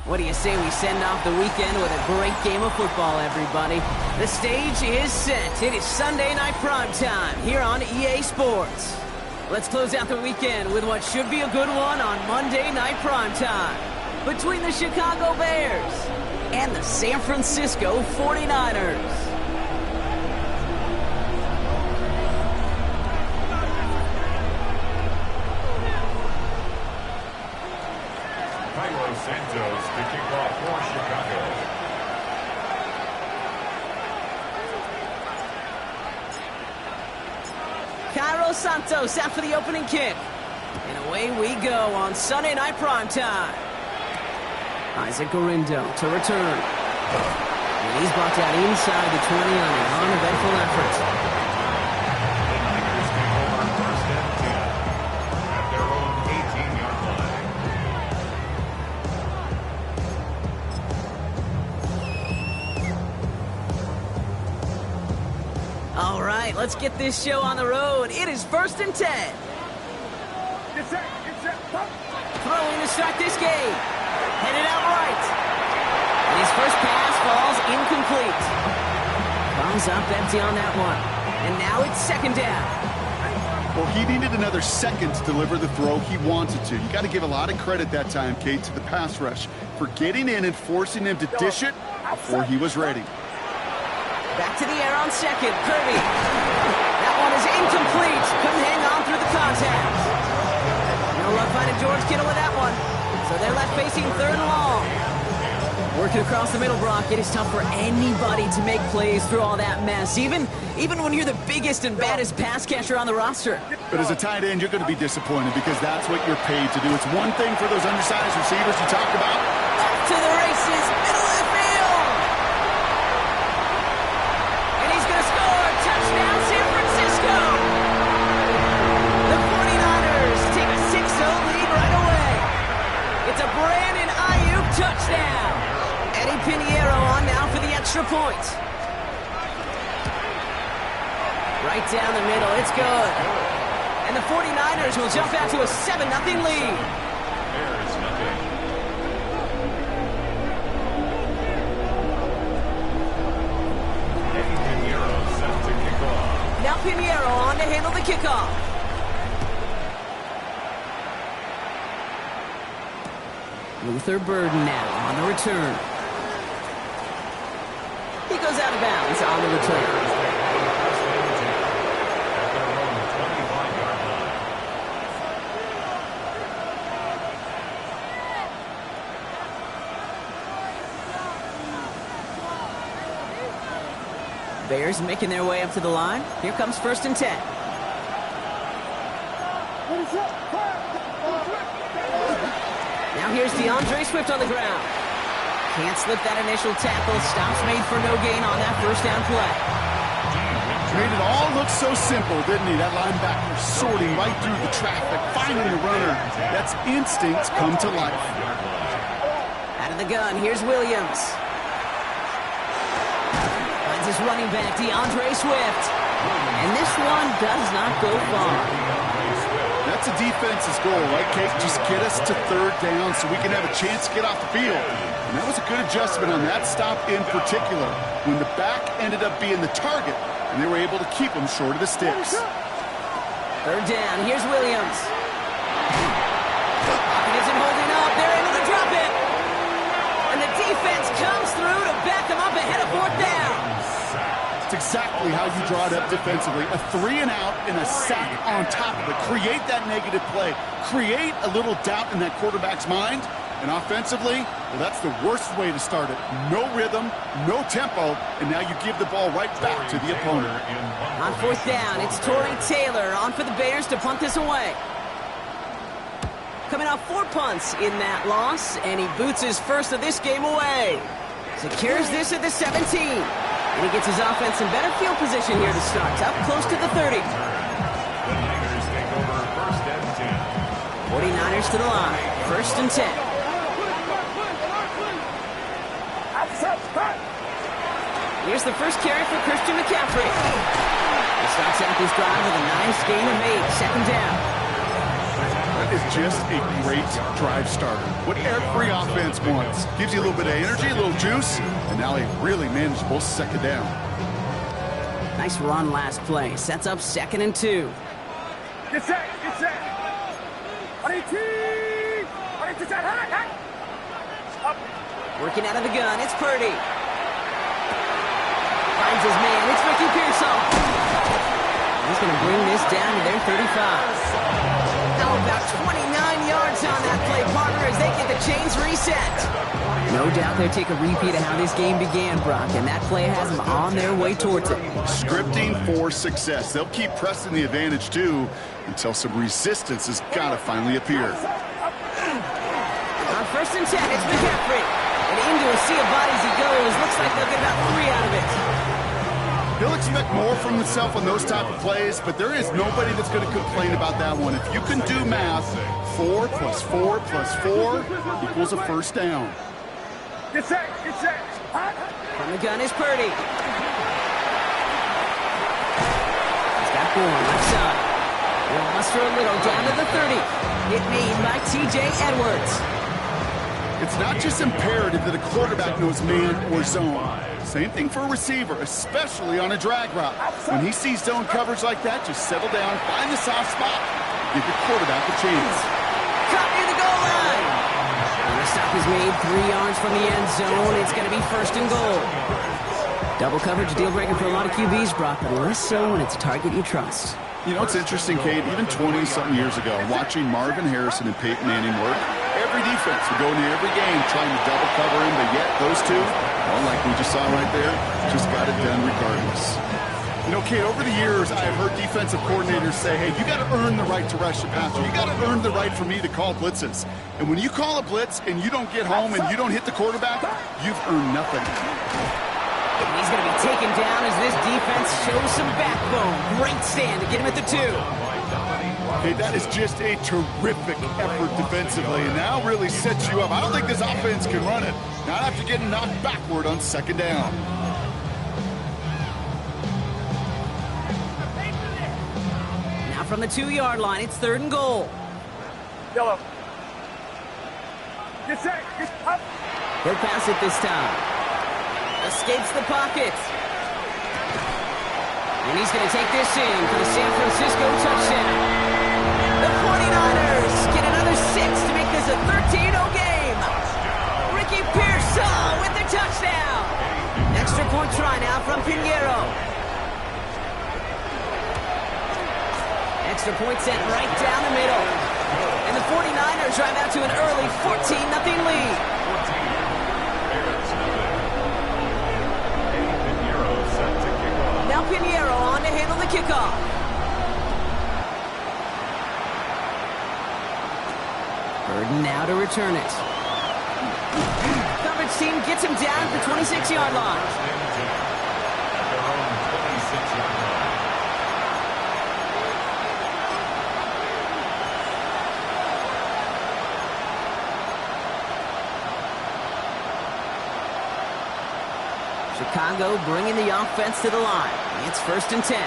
What do you say we send off the weekend with a great game of football, everybody? The stage is set. It is Sunday night prime time here on EA Sports. Let's close out the weekend with what should be a good one on Monday night prime time. Between the Chicago Bears and the San Francisco 49ers. Cairo Santos to kick off for Chicago. Cairo Santos out for the opening kick. And away we go on Sunday night primetime. Isaac Gorindo to return. And he's blocked out inside the 20 on an uneventful effort. The Niners take over first and 10 at their own 18-yard line. All right, let's get this show on the road. It is first and 10. Get set, pump. Throwing to start this game. Headed out right. And his first pass falls incomplete. Comes up empty on that one. And now it's second down. Well, he needed another second to deliver the throw he wanted to. You got to give a lot of credit that time, Kate, to the pass rush for getting in and forcing him to dish it before he was ready. Back to the air on second. Kirby. That one is incomplete. Couldn't hang on through the contact. No luck finding George Kittle with that one. So they're left facing third and long. Working across the middle, Brock. It is tough for anybody to make plays through all that mess, even when you're the biggest and baddest pass catcher on the roster. But as a tight end, you're going to be disappointed because that's what you're paid to do. It's one thing for those undersized receivers you talked about. Off to the races, middle of the field. And he's going to score. Touchdown, San Francisco. The 49ers take a 6-0 lead right away. It's a Brandon Ayuk touchdown. Eddie Pinheiro on now for the extra point. Right down the middle, it's good. And the 49ers will jump out to a 7-0 lead. Bears nothing. Eddie Pinheiro set to kick off. Now Pinheiro on to handle the kickoff. Luther Burden now on the return. He goes out of bounds on the return. Bears making their way up to the line. Here comes first and 10. Now here's DeAndre Swift on the ground. Can't slip that initial tackle. Stops made for no gain on that first down play. Made it all look so simple, didn't he? That linebacker sorting right through the traffic, finding the runner. That's instincts come to life. Out of the gun, here's Williams. Finds his running back, DeAndre Swift. And this one does not go far. That's a defense's goal, right, Kate? Just get us to third down so we can have a chance to get off the field. And that was a good adjustment on that stop in particular, when the back ended up being the target, and they were able to keep him short of the sticks. Third down, here's Williams. Pocket isn't holding up, they're able to drop it. And the defense comes through to back them up ahead of fourth down. It's exactly how you draw it up defensively. A 3 and out and a sack on top of it. Create that negative play. Create a little doubt in that quarterback's mind. And offensively, well, that's the worst way to start it. No rhythm, no tempo, and now you give the ball right back to the opponent. On fourth down, it's Torrey Taylor on for the Bears to punt this away. Coming off 4 punts in that loss, and he boots his first of this game away. Secures this at the 17. And he gets his offense in better field position here to start. Up close to the 30. The Niners take over first and 10. 49ers to the line. First and 10. Here's the first carry for Christian McCaffrey. He starts out this drive with a nice gain of 8. Second down. On That is just a great drive starter. What every offense wants. Gives you a little bit of energy, a little juice, and now a really manageable second down. Nice run last play. Sets up 2nd and 2. Get set, get set. Working out of the gun, it's Purdy. Finds his man, it's Ricky Pearsall. He's going to bring this down to their 35. Now about 29 yards on that play, partner, as they get the chains reset. No doubt they'll take a repeat of how this game began, Brock, and that play has them on their way towards it. Scripting for success. They'll keep pressing the advantage, too, until some resistance has got to finally appear. On 1st and 10, it's McCaffrey. And into a sea of bodies he goes. Looks like they'll get about 3 out of it. He'll expect more from himself on those type of plays, but there is nobody that's going to complain about that one. If you can do math, 4 plus 4 plus 4 equals a first down. Get set, get set. From the gun is Purdy. He's got Bourne left side. Lost for a little down to the 30. Hit made by T.J. Edwards. It's not just imperative that a quarterback knows man or zone. Same thing for a receiver, especially on a drag route. When he sees zone coverage like that, just settle down, find the soft spot, give your quarterback a chance. Caught near the goal line. And the stop is made 3 yards from the end zone. It's going to be 1st and goal. Double coverage deal breaker for a lot of QBs, Brock, but less so when it's a target you trust. You know, it's interesting, Kate, even 20-something years ago, watching Marvin Harrison and Peyton Manning work, every defense would go into every game trying to double cover him, but yet those two, well, like we just saw right there, just got it done regardless. You know, Kate, over the years, I've heard defensive coordinators say, hey, you got to earn the right to rush the passer. You got to earn the right for me to call blitzes. And when you call a blitz and you don't get home and you don't hit the quarterback, you've earned nothing. He's going to be taken down as this defense shows some backbone. Great stand to get him at the 2. Hey, that is just a terrific effort defensively, and now really sets you up. I don't think this offense can run it, not after getting knocked backward on 2nd down. Now from the 2-yard line, it's 3rd and goal. Yellow. Get set, get up. He'll pass it this time. Escapes the pocket. And he's going to take this in for the San Francisco touchdown. The 49ers get another 6 to make this a 13-0 game. Ricky Pearsall with the touchdown. Extra point try now from Pinheiro. Extra point sent right down the middle. And the 49ers drive out to an early 14-0 lead. Now Pinheiro on to handle the kickoff. Burden now to return it. Coverage team gets him down at the 26-yard line. Chicago bringing the offense to the line. It's 1st and 10.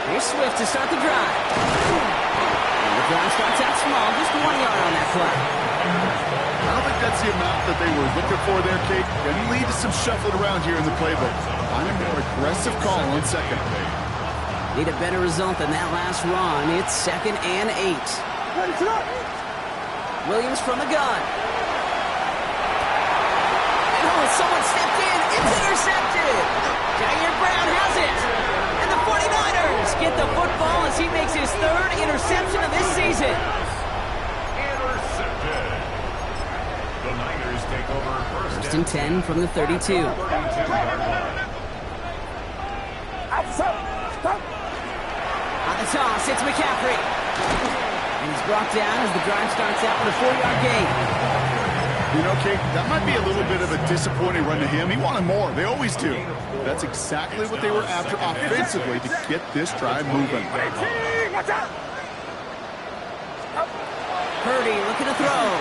Here's Swift to start the drive. And the drive starts out small, just 1 yard on that play. I don't think that's the amount that they were looking for there, Kate. Going to lead to some shuffling around here in the playbook. Find a more aggressive call on 2nd. Need a better result than that last run. It's 2nd and 8. Williams from the gun. Someone stepped in. It's intercepted. Jair Brown has it. And the 49ers get the football as he makes his 3rd interception of this season. Intercepted. The Niners take over 1st and 10 from the 32. On the toss, it's McCaffrey. And he's brought down as the drive starts out with a 4-yard gain. You know, Kate, that might be a little bit of a disappointing run to him. He wanted more. They always do. That's exactly what they were after offensively to get this drive moving. Purdy looking to throw.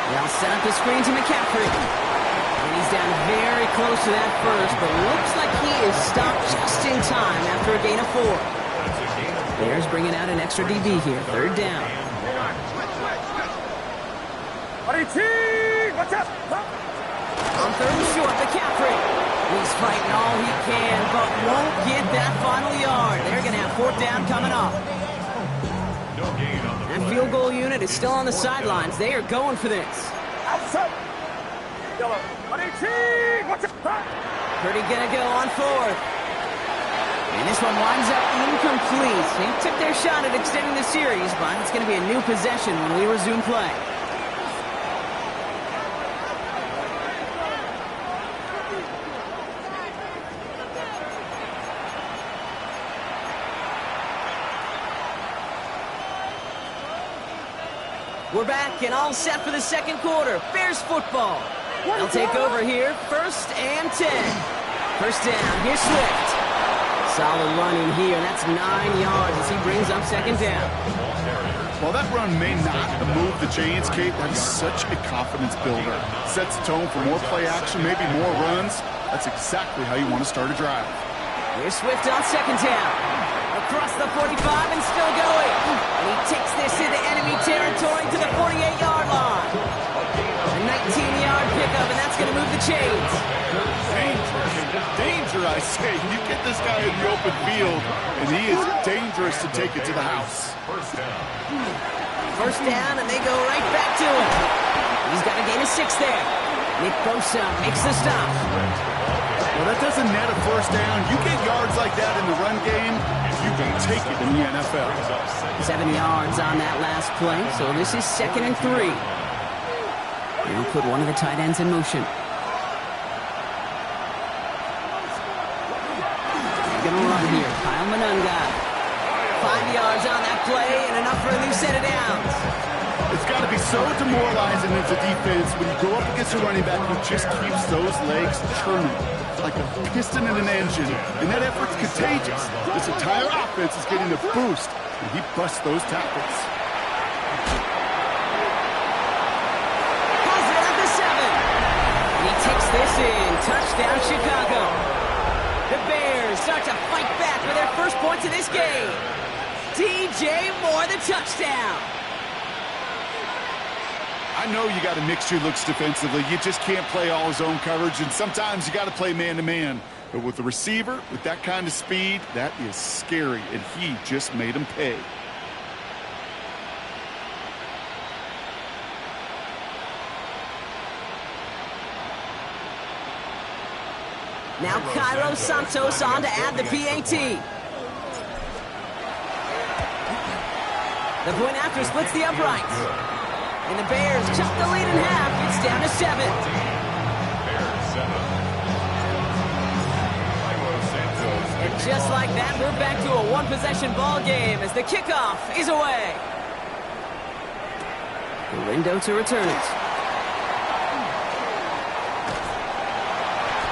They'll set up the screen to McCaffrey. And he's down very close to that first, but looks like he is stopped just in time after a gain of 4. Bears bringing out an extra DB here. Third down. Buddy team, what's up? On third and short, McCaffrey. He's fighting all he can, but won't get that final yard. They're going to have fourth down coming up. No gain on the That play. field goal unit is still on the sidelines. They are going for this. Outside. Yellow. Buddy team, what's up? Purdy going to go on fourth. And this one winds up incomplete. They took their shot at extending the series, but it's going to be a new possession when we resume play. We're back and all set for the second quarter. Bears football. They'll take over here, 1st and 10. First down, here's Swift. Solid running here, that's 9 yards as he brings up second down. While that run may not move the chains, Kate, that is such a confidence builder. Sets the tone for more play action, maybe more runs. That's exactly how you want to start a drive. Here's Swift on second down. Across the 45 and still going. And he takes this into enemy territory to the 48-yard line. A 19-yard pickup, and that's going to move the chains. Danger, I say. You get this guy in the open field, and he is dangerous to take it to the house. First down, and they go right back to him. He's got a gain of 6 there. Nick Bosa makes the stop. Well, that doesn't net a first down. You get yards like that in the run game, you can take it in the NFL. 7 yards on that last play, so this is 2nd and 3. They'll put one of the tight ends in motion. They're going to run here. Kyle Monunga. 5 yards on that play and enough for a new set of downs. It's got to be so demoralizing as a defense when you go up against a running back who just keeps those legs churning like a piston in an engine, and that effort's contagious. This entire offense is getting a boost, and he busts those tackles. Has it at the 7. And he takes this in. Touchdown, Chicago. The Bears start to fight back with their first points of this game. DJ Moore, the touchdown. I know you got to mix your looks defensively. You just can't play all zone coverage, and sometimes you got to play man-to-man. But with the receiver, with that kind of speed, that is scary, and he just made him pay. Now Cairo Santos on to add the PAT. The point after splits the uprights. And the Bears chop the lead in half. It's down to 7. And just like that, we're back to a one-possession ball game as the kickoff is away. The window to return it.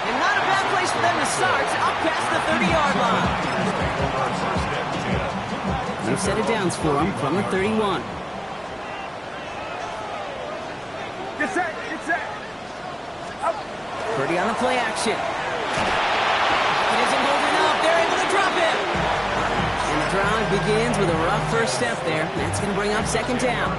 And not a bad place for them to start, up past the 30-yard line. New set of downs for them from the 31. Get set, get set. Up. Purdy on the play action. It isn't holding up. They're able to drop him. And the drive begins with a rough first step there. That's going to bring up second down.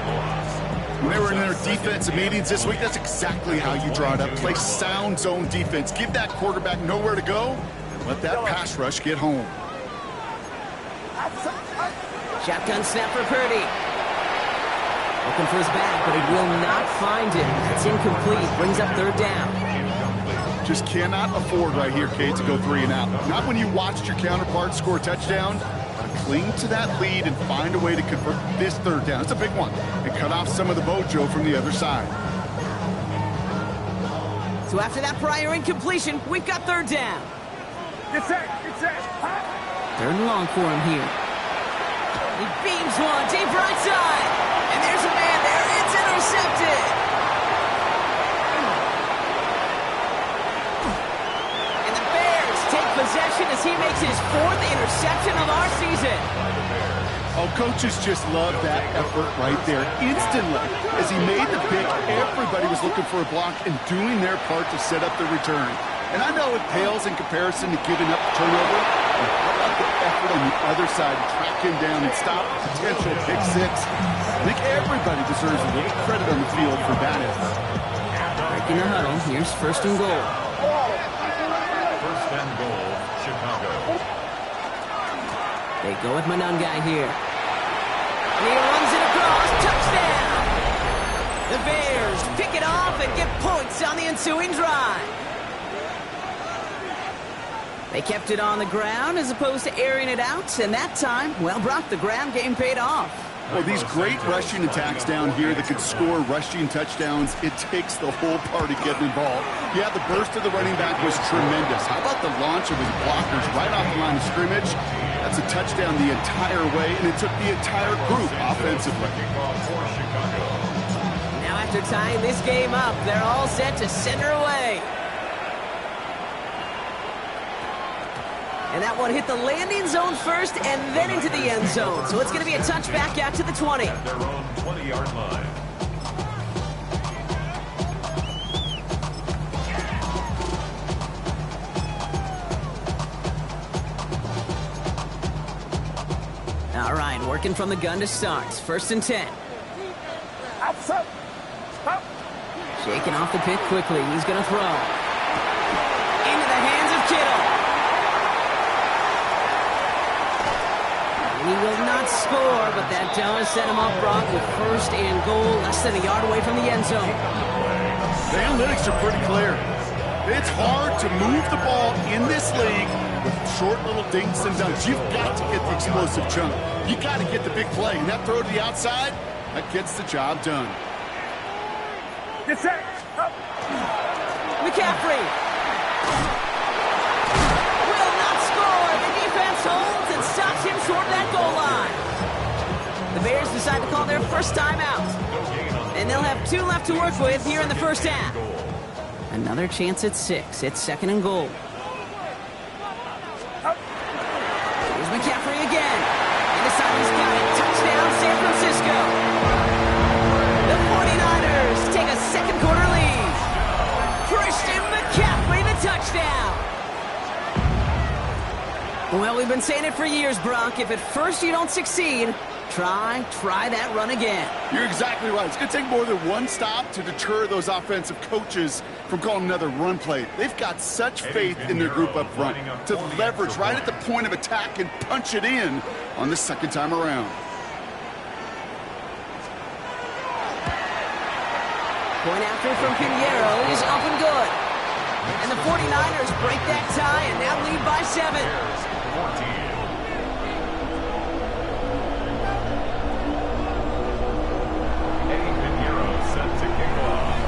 When they were in their defensive meetings this week, that's exactly how you draw it up. Play sound zone defense. Give that quarterback nowhere to go, and let that pass rush get home. Shotgun snap for Purdy. Looking for his back, but he will not find him. It's incomplete. Brings up third down. Just cannot afford right here, Kate, to go 3 and out. Not when you watched your counterpart score a touchdown. Cling to that lead and find a way to convert this third down. It's a big one. And cut off some of the mojo from the other side. So after that prior incompletion, we've got third down. Get set, get set. Third and long for him here. He beams one, deep right side. And there's a man there. It's intercepted. And the Bears take possession as he makes his 4th interception of our season. Oh, coaches just love that effort right there. Instantly, as he made the pick, everybody was looking for a block and doing their part to set up the return. And I know it pales in comparison to giving up the turnover. But how about the effort on the other side to track him down and stop a potential pick six. I think everybody deserves a little credit on the field for that effort. Breaking the huddle, here's first and goal. First and goal, Chicago. They go with Monangai here. And he runs it across, touchdown! The Bears pick it off and get points on the ensuing drive. They kept it on the ground as opposed to airing it out, and that time, well, Brock, the ground game paid off. Well, these great rushing attacks down here that could score rushing touchdowns, it takes the whole party getting involved. Yeah, the burst of the running back was tremendous. How about the launch of his blockers right off the line of scrimmage? That's a touchdown the entire way, and it took the entire group offensively. Now after tying this game up, they're all set to send her away. And that one hit the landing zone first and then into the end zone. So it's going to be a touchback out to the 20. At their own 20-yard line. All right, working from the gun to start. First and 10. Outside. Stop. Shaking off the pick quickly. He's going to throw. Into the hands of Kittle. He will not score, but that does set him up, Brock, with first and goal, less than a yard away from the end zone. The analytics are pretty clear. It's hard to move the ball in this league with short little dinks and dunks. You've got to get the explosive chunk. You got to get the big play. And that throw to the outside, that gets the job done. Get set. Up. McCaffrey will not score. The defense holds and stops him short of that goal line. The Bears decide to call their first timeout. And they'll have 2 left to work with here in the first half. Another chance at 6. It's second and goal. Here's McCaffrey again. And this time he's got it. Touchdown, San Francisco. The 49ers take a second quarter lead. Christian McCaffrey, the touchdown. Well, we've been saying it for years, Brock. If at first you don't succeed, try that run again. You're exactly right. It's going to take more than one stop to deter those offensive coaches from calling another run play. They've got such faith in their group up front to leverage right at the point of attack and punch it in on the second time around. Point after from Pinheiro is up and good. And the 49ers break that tie and now lead by 7. 14. Eddie Pinheiro set to kick off.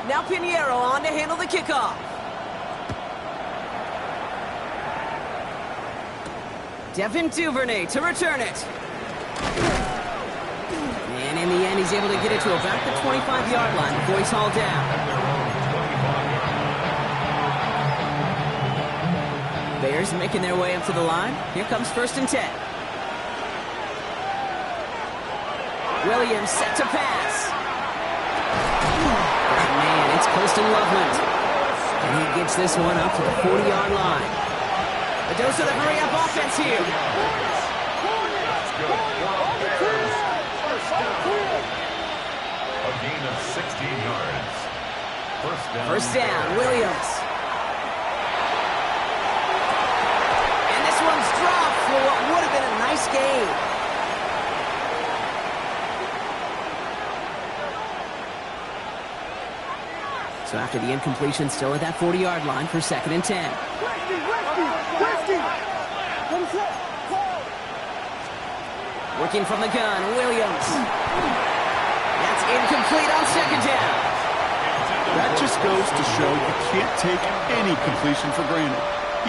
Now Pinheiro on to handle the kickoff. Devin Duvernay to return it. And in the end, he's able to get it to about the 25-yard line before he's hauled down. Bears making their way up to the line. Here comes first and 10. Williams set to pass. Man, it's Colston Loveland. And he gets this one up to the 40-yard line. A dose of the hurry-up offense here. A gain of 16 yards. First down, Williams. And this one's dropped for what would have been a nice gain. So after the incompletion, still at that 40-yard line for second and 10. Working from the gun, Williams. That's incomplete on second down. That just goes to show you can't take any completion for granted,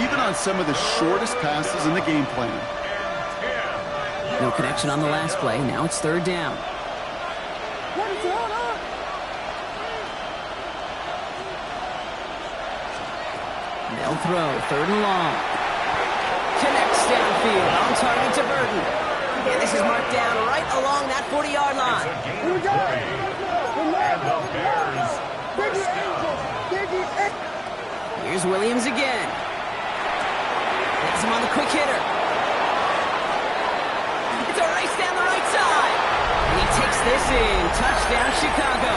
even on some of the shortest passes in the game plan. No connection on the last play. Now it's third down. They'll throw, third and long. Connects downfield, on target to Burton. And this is marked down right along that 40-yard line. And the Bears first down. Here's Williams again. Gets him on the quick hitter. It's a race down the right side. And he takes this in. Touchdown, Chicago.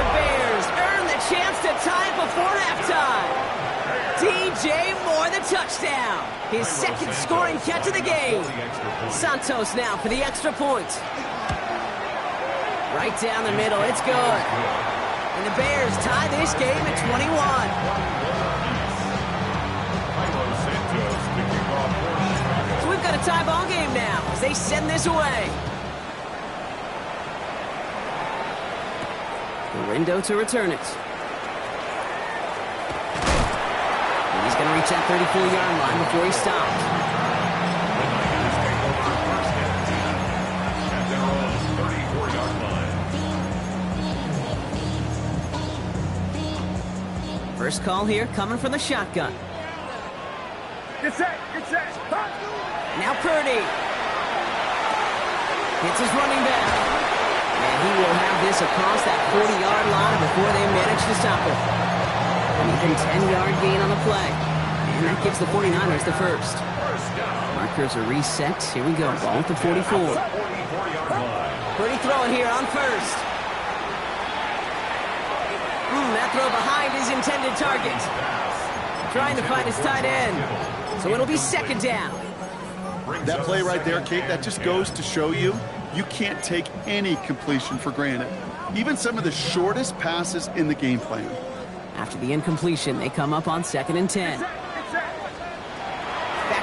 The Bears earn the chance to tie it before halftime. DJ Moore, the touchdown. His second scoring catch of the game. Santos now for the extra point. Right down the middle. It's good. And the Bears tie this game at 21. So we've got a tie ball game now as they send this away. Rindo to return it. And he's going to reach that 34-yard line before he stops. First call here coming from the shotgun. Get set, get set. Now Purdy. Hits his running back. And he will have this across that 40-yard line before they manage to stop it. An even 10-yard gain on the play. And that gives the 49ers the first. Markers are reset. Here we go. Ball at the 44. Purdy throwing here on first. That throw behind his intended target. Trying to find his tight end. So it'll be second down. That play right there, Kate, that just goes to show you can't take any completion for granted. Even some of the shortest passes in the game plan. After the incompletion, they come up on 2nd and 10. Back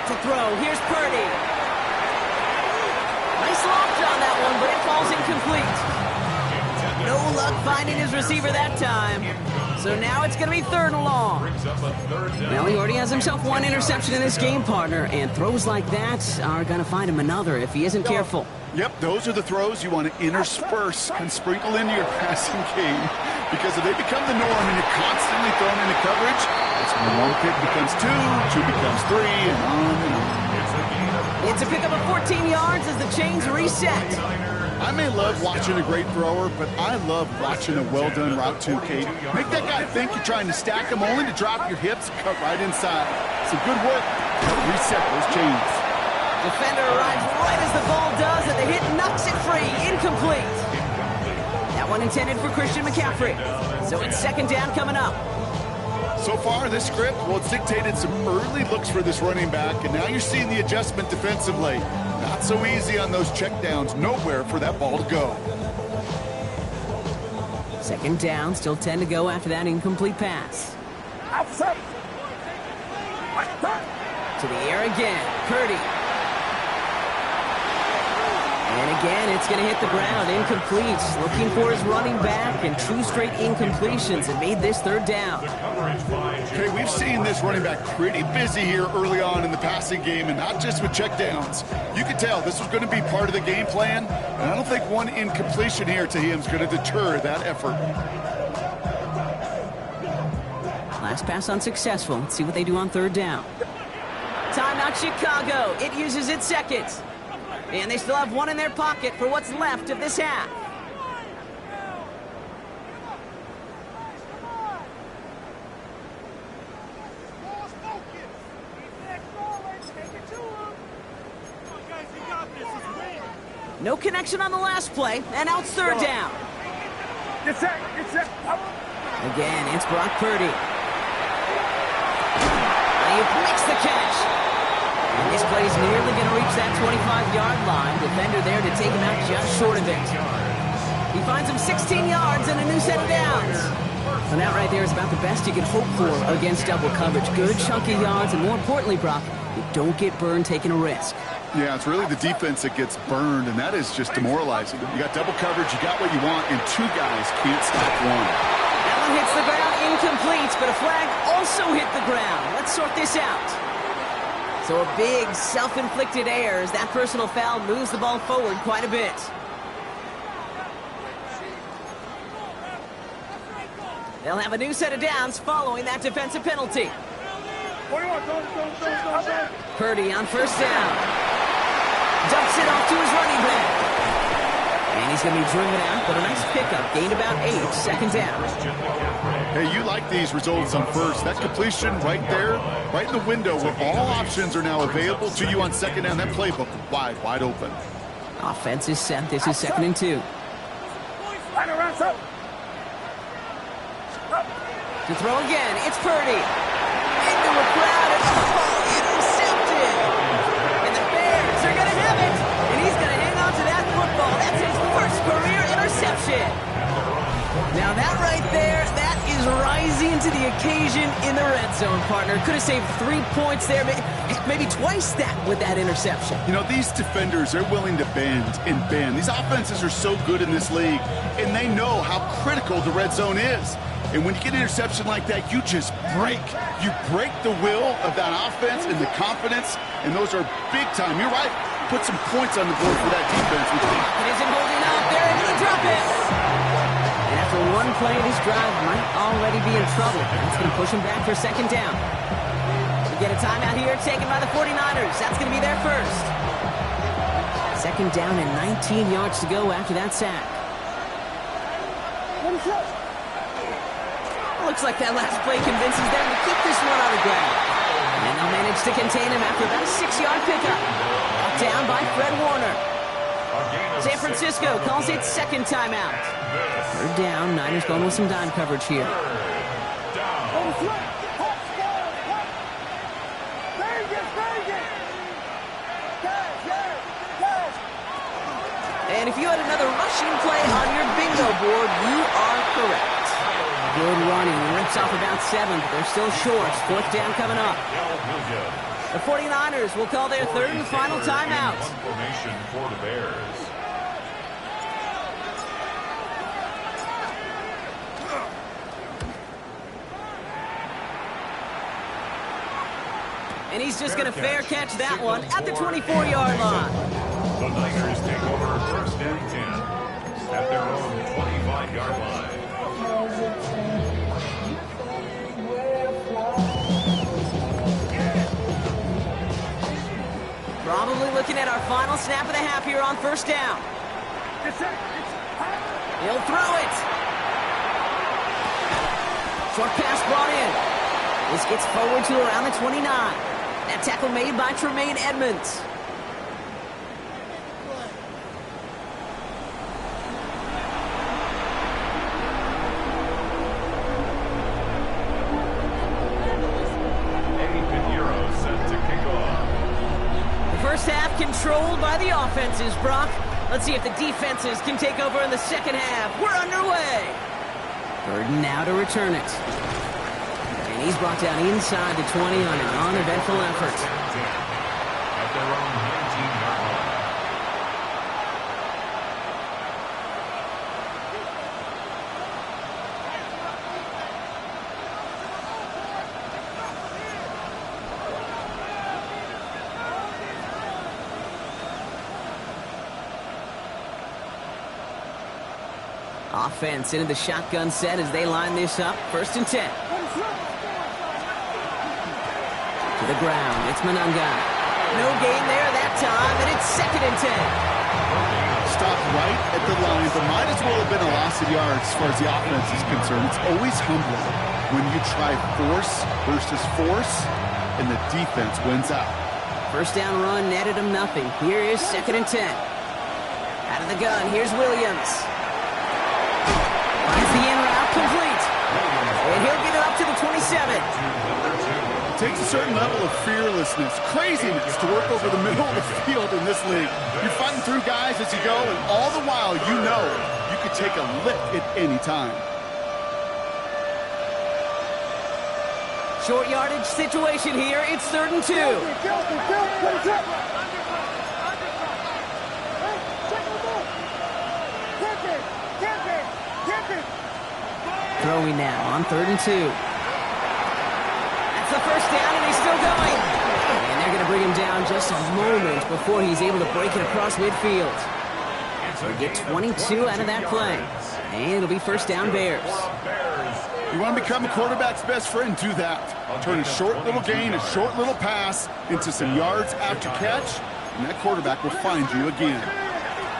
to throw. Here's Purdy. Nice launch on that one, but it falls incomplete. No luck finding his receiver that time. So now it's going to be 3rd and long. Well, he already has himself one interception in this game, partner, and throws like that are going to find him another if he isn't careful. Yep, those are the throws you want to intersperse and sprinkle into your passing game. Because if they become the norm and you're constantly thrown into coverage, it's when one pick becomes 2, 2 becomes 3, and on and on. It's a pickup of 14 yards as the chains reset. I may love watching a great thrower, but I love watching a well-done route too, Kate. Make that guy think you're trying to stack him only to drop your hips and cut right inside. Some good work. Reset those chains. Defender arrives right as the ball does, and the hit knocks it free. Incomplete. That one intended for Christian McCaffrey. So it's 2nd down coming up. So far, this script, well, it's dictated some early looks for this running back, and now you're seeing the adjustment defensively. Not so easy on those checkdowns. Nowhere for that ball to go. 2nd down, still 10 to go after that incomplete pass. Outside. To the air again, Purdy. And again, it's going to hit the ground, incomplete. Looking for his running back, and 2 straight incompletions and made this 3rd down. Okay, we've seen this running back pretty busy here early on in the passing game, and not just with checkdowns. You could tell this was going to be part of the game plan, and I don't think one incompletion here to him is going to deter that effort. Last pass unsuccessful. Let's see what they do on 3rd down. Timeout Chicago. It uses its seconds. And they still have one in their pocket for what's left of this half. No connection on the last play, and now it's 3rd down. Get set, get set. Again, it's Brock Purdy. He makes the catch. And this play is nearly going to reach that 25-yard line. Defender there to take him out just short of it. He finds him 16 yards and a new set of downs. And that right there is about the best you can hope for against double coverage. Good chunky yards, and more importantly, Brock, you don't get burned taking a risk. Yeah, it's really the defense that gets burned, and that is just demoralizing. You got double coverage, you got what you want, and 2 guys can't stop one. That one hits the ground incomplete, but a flag also hit the ground. Let's sort this out. So a big self-inflicted error as that personal foul moves the ball forward quite a bit. They'll have a new set of downs following that defensive penalty. Purdy on 1st down. Dumps it off to his running back. And he's going to be driven out, but a nice pickup. Gained about 8, second down. Hey, you like these results on first. That completion right there, right in the window where all options are now available to you on second down. That playbook wide open. Offense is set. This is 2nd and 2. To throw again, it's Purdy. Into a crowd, it's intercepted. And the Bears are going to have it. And he's going to hang on to that football. That's his first career interception. Now that right there, that is rising to the occasion in the red zone, partner. Could have saved 3 points there, maybe twice that with that interception. You know, these defenders, they're willing to bend and bend. These offenses are so good in this league, and they know how critical the red zone is. And when you get an interception like that, you just break. You break the will of that offense and the confidence, and those are big time. You're right. Put some points on the board for that defense. It isn't holding up. They're able to drop it. And after one play, this drive might already be in trouble. That's going to push him back for second down. We get a timeout here taken by the 49ers. That's going to be their first. Second down and 19 yards to go after that sack. Looks like that last play convinces them to keep this one on the ground. And they'll manage to contain him after about a 6-yard pickup. Down by Fred Warner. San Francisco calls it second timeout. Third down. Niners going with some dime coverage here. And if you had another rushing play on your bingo board, you are correct. Good running. Rips off about 7, but they're still short. Fourth down coming up. The 49ers will call their third and final timeout. Formation for the Bears. And he's just going to fair catch that one at the 24-yard line. The Niners take over first and 10 at their own 25-yard line. Probably looking at our final snap of the half here on first down. He'll throw it. Short pass brought in. This gets forward to around the 29. That tackle made by Tremaine Edmonds. First half controlled by the offenses, Brock. Let's see if the defenses can take over in the second half. We're underway. Burden now to return it. And he's brought down inside the 20 on an uneventful effort. At their own 19-yard line. Offense into the shotgun set as they line this up. First and 10. To the ground. It's Monangai. No gain there that time, and it's second and 10. Stopped right at the line, but might as well have been a loss of yards as far as the offense is concerned. It's always humbling when you try force versus force, and the defense wins out. First down run netted him nothing. Here is second and 10. Out of the gun, here's Williams. Finds the in route complete. And he'll get it up to the 27. It takes a certain level of fearlessness, craziness to work over the middle of the field in this league. You're fighting through guys as you go, and all the while you know you could take a lick at any time. Short yardage situation here. It's third and 2. Throwing now on third and 2. That's the first down, and he's still going. And they're going to bring him down just a moment before he's able to break it across midfield. So we get 22 out of that play. And it'll be first down Bears. You want to become a quarterback's best friend, do that. Turn a short little gain, a short little pass into some yards after catch, and that quarterback will find you again.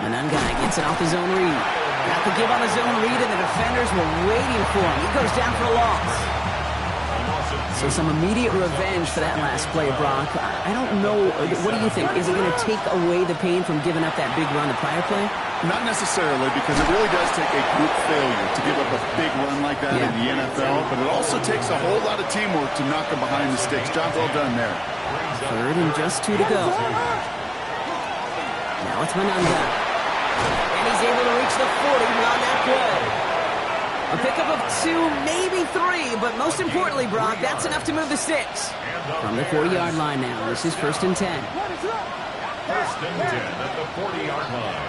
Monangai gets it off his own read. Got the give on his own read, and the defenders were waiting for him. He goes down for a loss. So some immediate revenge for that last play, Brock. I don't know. What do you think? Is it going to take away the pain from giving up that big run the prior play? Not necessarily, because it really does take a group failure to give up a big run like that in the NFL, but it also takes a whole lot of teamwork to knock them behind the sticks. Job well done there. Third and just 2 to go. Now it's Monangai. And he's able to reach the 40 on that play. A pickup of 2, maybe 3, but most importantly, Brock, that's enough to move the sticks. From the 40-yard line now, this is 1st and 10. 1st and 10 at the 40-yard line.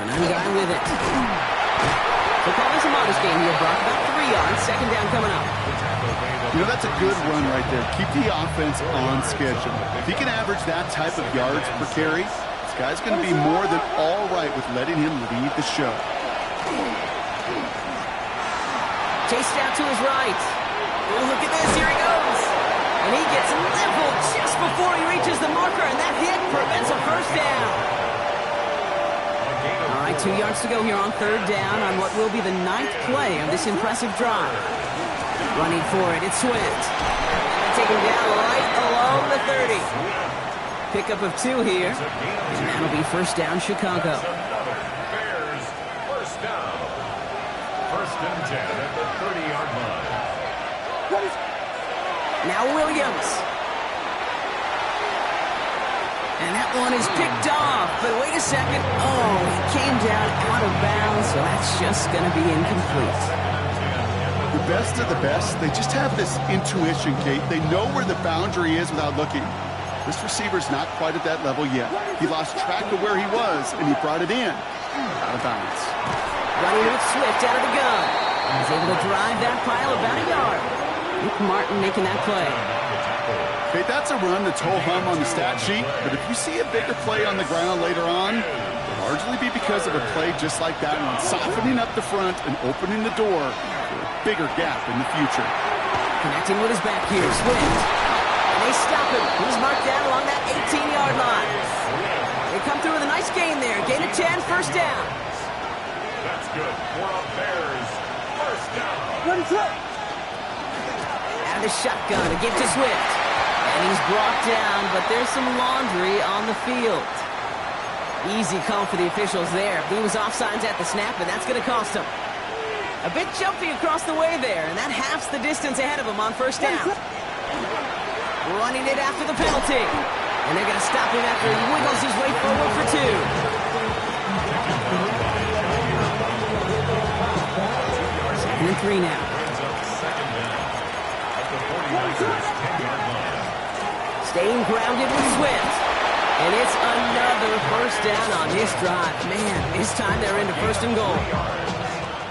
Monangai with it. So call this a modest game here, Brock. About 3 yards, 2nd down coming up. You know, that's a good run right there. Keep the offense on schedule. If he can average that type of yards per carry, this guy's going to be more than all right with letting him lead the show. Chased out to his right. Oh, look at this. Here he goes. And he gets leveled just before he reaches the marker, and that hit prevents a 1st down. All right, 2 yards to go here on 3rd down on what will be the 9th play of this impressive drive. Running for it, it's Swift. And they take him down right along the 30. Pickup of 2 here, and that'll be 1st down, Chicago. Bears, 1st down. 1st and 10 at the 30-yard line. Now Williams. And that one is picked off, but wait a second. Oh, he came down out of bounds, so that's just going to be incomplete. The best of the best, they just have this intuition, Kate. They know where the boundary is without looking. This receiver's not quite at that level yet. He lost track of where he was, and he brought it in. Out of bounds. Running with Swift out of the gun. He's able to drive that pile about a yard. Nick Martin making that play. Okay, that's a run that's ho-hum on the stat sheet, but if you see a bigger play on the ground later on, it'll largely be because of a play just like that one, softening up the front and opening the door for a bigger gap in the future. Connecting with his back here, Swift. And they stop him. He's marked down along that 18-yard line. They come through with a nice gain there. Gain of 10, 1st down. That's good for a Bears 1st down. Out of the shotgun to give to Swift. And he's brought down, but there's some laundry on the field. Easy call for the officials there. He was offsides at the snap, and that's going to cost him. A bit jumpy across the way there, and that halves the distance ahead of him on 1st down. Running it after the penalty. And they're going to stop him after he wiggles his way forward for 2. And 3 now. Staying grounded with Swift. And it's another 1st down on this drive. Man, this time they're into 1st and goal.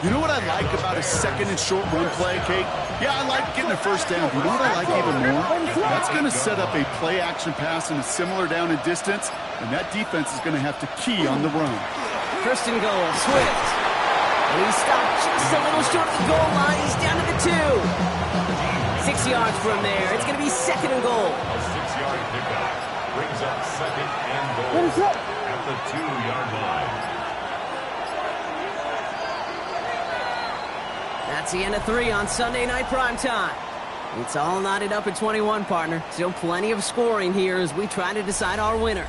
You know what I like about a 2nd and short run play, Kate? Yeah, I like getting a 1st down. But you know what I like even more? That's going to set up a play-action pass in a similar down and distance, and that defense is going to have to key on the run. 1st and goal, Swift. And he stopped just a little short of the goal line. He's down to the 2. 6 yards from there. It's going to be 2nd and goal. A 6-yard pickup brings up 2nd and goal at the 2-yard line. That's the end of 3 on Sunday Night Primetime. It's all knotted up at 21, partner. Still plenty of scoring here as we try to decide our winner.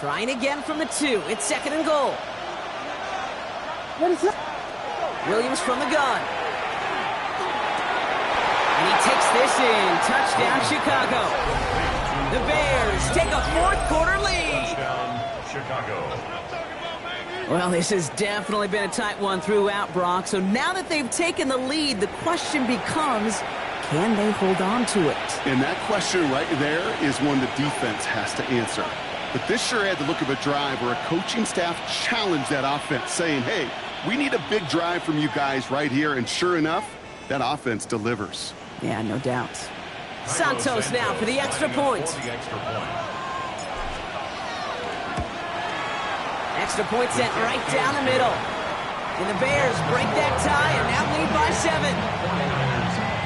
Trying again from the 2. It's 2nd and goal. Williams from the gun. And he takes this in. Touchdown, Chicago. The Bears take a 4th quarter lead. Touchdown, Chicago. Well, this has definitely been a tight one throughout, Brock. So now that they've taken the lead, the question becomes, can they hold on to it? And that question right there is one the defense has to answer. But this sure had the look of a drive where a coaching staff challenged that offense, saying, hey, We need a big drive from you guys right here, and sure enough, that offense delivers. Yeah, no doubt. Santos now for the extra point. Extra point sent right down the middle. And the Bears break that tie and now lead by 7.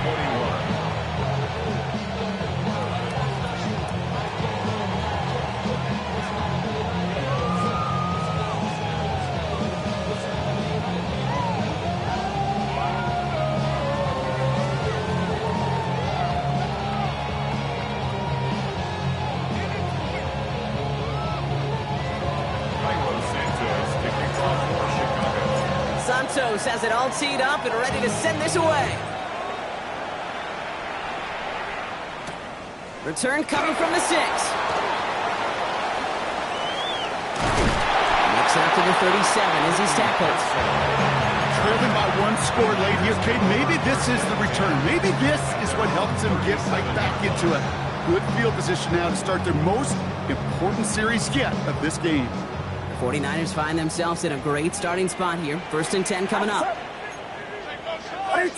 41. Santos has it all teed up and ready to send this away. Return coming from the 6. Makes it up to the 37 as he's tackled. Trailing by 1 score late here, Cade. Maybe this is the return. Maybe this is what helps them get right back into a good field position now to start their most important series yet of this game. 49ers find themselves in a great starting spot here. 1st and 10 coming up. From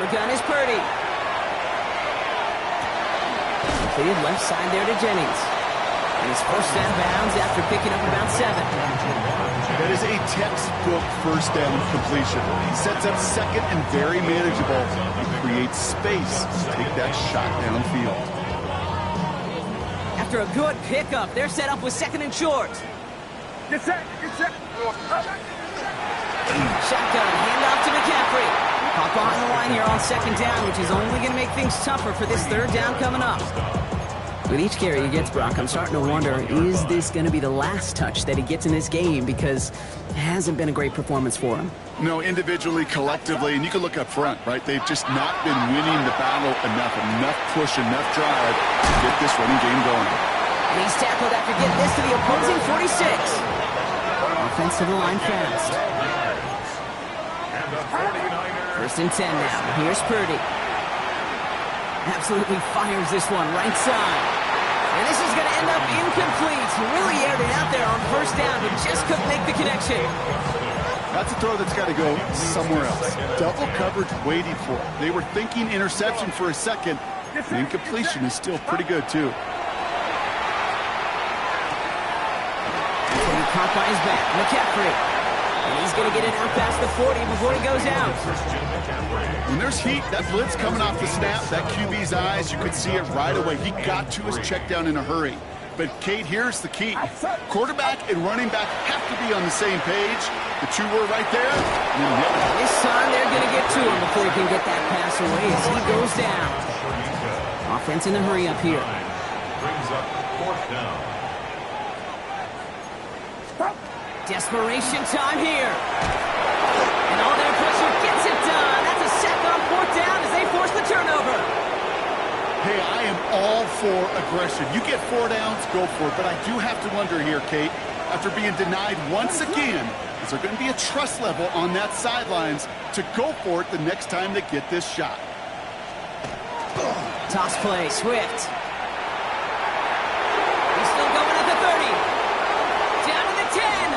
the gun is Purdy. Completed left side there to Jennings. And he's first down bounds after picking up about 7. That is a textbook first down completion. He sets up second and very manageable. He creates space to take that shot downfield. After a good pickup, they're set up with 2nd and short. Get set. Shotgun, handoff to McCaffrey. Caught behind the line here on 2nd down, which is only going to make things tougher for this 3rd down coming up. With each carry he gets, Brock, I'm starting to wonder, is this going to be the last touch that he gets in this game? Because it hasn't been a great performance for him. No, individually, collectively, and you can look up front, right? They've just not been winning the battle enough push, enough drive to get this running game going. And he's tackled after getting this to the opposing 46. Offense to the line fast. 1st and 10 now. Here's Purdy. Absolutely fires this one right side. And this is going to end up incomplete. Really aired it out there on 1st down, but just couldn't make the connection. That's a throw that's got to go somewhere else. Double coverage waiting for it. They were thinking interception for a second. The incompletion is still pretty good, too. And he caught by his back. McCaffrey. And he's going to get it out past the 40 before he goes out. When there's heat, that blitz coming off the snap, that QB's eyes, you could see it right away. He got to his check down in a hurry. But, Kate, here's the key. Quarterback and running back have to be on the same page. The 2 were right there. This time they're going to get to him before he can get that pass away as he goes down. Offense in the hurry up here. Brings up 4th down. Desperation time here. And all their pressure gets it done. That's a sack on 4th down as they force the turnover. Hey, I am all for aggression. You get 4 downs, go for it. But I do have to wonder here, Kate, after being denied once again, is there going to be a trust level on that sidelines to go for it the next time they get this shot? Toss play, Swift. He's still going at the 30. Down to the 10.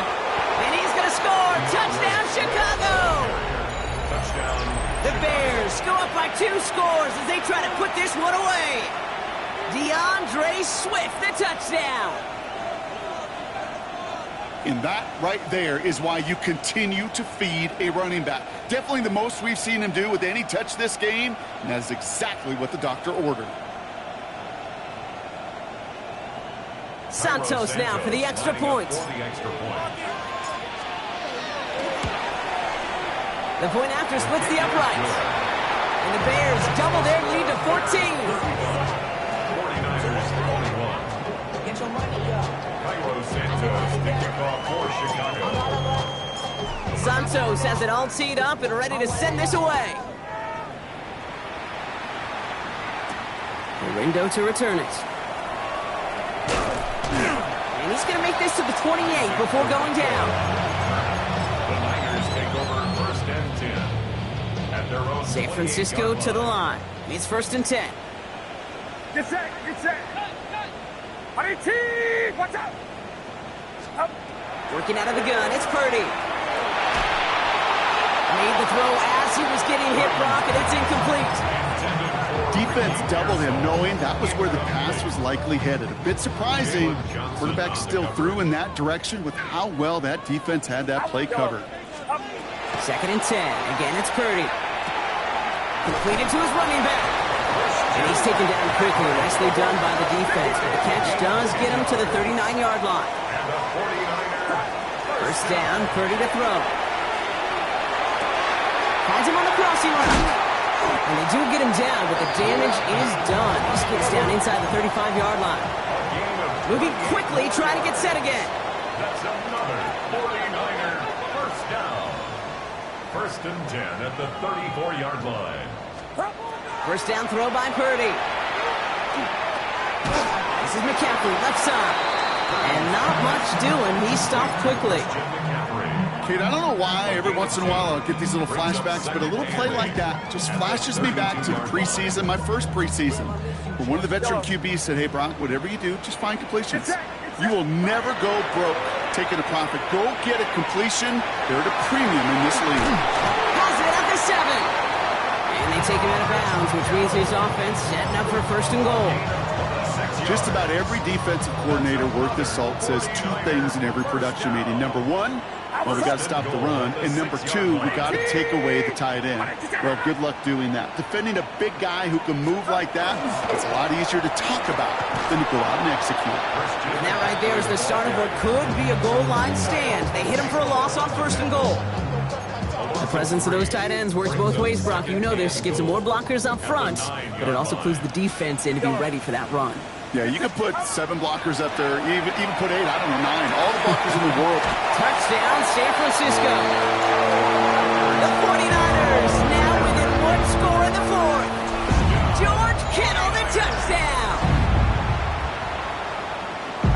And he's going to score. Touchdown, Chicago. Touchdown. The Bears go up by 2 scores as they try to put this one away. DeAndre Swift, the touchdown. And that right there is why you continue to feed a running back. Definitely the most we've seen him do with any touch this game, and that is exactly what the doctor ordered. Santos now for the extra point. The point after splits the uprights. And the Bears double their lead to 14. 49ers 41. Get your money up. Cairo Santos to kick off for Chicago. Santos has it all teed up and ready to send this away. Rindo to return it. And he's going to make this to the 28 before going down. The Niners take over 1st and 10 at their own San Francisco to the line. It's 1st and 10. Get set. 18. Watch out. Working out of the gun, it's Purdy. Made the throw as he was getting hit, Brock, and it's incomplete. Defense doubled him, knowing that was where the pass was likely headed. A bit surprising. Quarterback still threw in that direction with how well that defense had that play covered. 2nd and 10. Again, it's Purdy. Completed to his running back. And he's taken down quickly. Nicely done by the defense. But the catch does get him to the 39-yard line. First down, Purdy to throw. Finds him on the crossing route. And they do get him down, but the damage is done. He skips down inside the 35-yard line. Moving quickly, trying to get set again. That's another 49er first down. 1st and 10 at the 34-yard line. First down throw by Purdy. This is McCaffrey, left side. And not much doing. He stopped quickly. Kate, I don't know why every once in a while I'll get these little flashbacks, but a little play like that just flashes me back to the preseason, my first preseason, when one of the veteran QBs said, hey, Brock, whatever you do, just find completions. You will never go broke taking a profit. Go get a completion. They're at a premium in this league. Has it at the 7. And they take him out of bounds, which means his offense setting up for 1st and goal. Just about every defensive coordinator worth his salt says 2 things in every production meeting. Number 1, well, we got to stop the run. And number 2, we got to take away the tight end. Well, good luck doing that. Defending a big guy who can move like that, it's a lot easier to talk about than to go out and execute. And that right there is the start of what could be a goal line stand. They hit him for a loss on 1st and goal. The presence of those tight ends works both ways, Brock. You know this. Gives them more blockers up front, but it also clues the defense in to be ready for that run. Yeah, you could put 7 blockers up there, even put 8, I don't know, 9. All the blockers in the world. Touchdown, San Francisco. The 49ers now within 1 score in the 4th. George Kittle, the touchdown.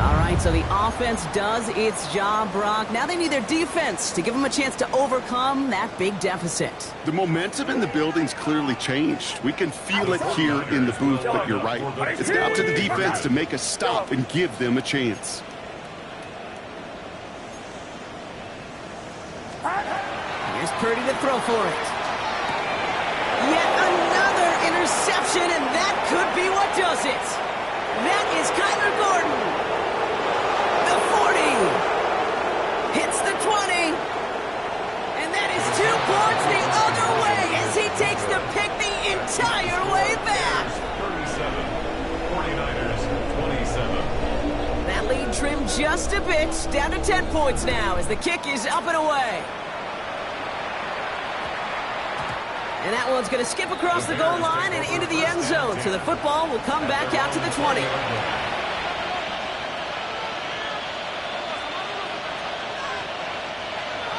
All right, so the offense does its job, Brock. Now they need their defense to give them a chance to overcome that big deficit. The momentum in the building's clearly changed. We can feel it here in the booth, but you're right. It's down to the defense to make a stop and give them a chance. Here's Purdy to throw for it. Yet another interception, and that could be what does it. That is Kyler Gordon. The 40 hits the 20, and that is 2 points the other way as he takes the pick the entire way back. 37, 49ers 27. That lead trimmed just a bit, down to 10 points now as the kick is up and away. And that one's going to skip across the goal line and into the end zone, so the football will come back out to the 20.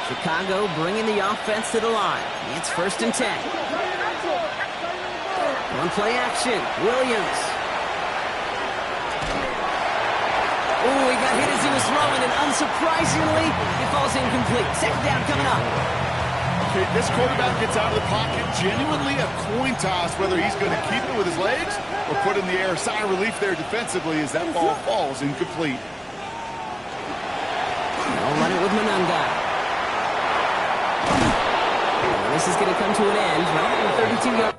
Chicago bringing the offense to the line. It's 1st and 10. One play action. Williams. Oh, he got hit as he was throwing, and unsurprisingly, it falls incomplete. 2nd down coming up. Okay, this quarterback gets out of the pocket. Genuinely a coin toss whether he's going to keep it with his legs or put in the air. Sigh of relief there defensively as that ball falls incomplete. They'll run it with Monunga. This is going to come to an end right at the 32-yard.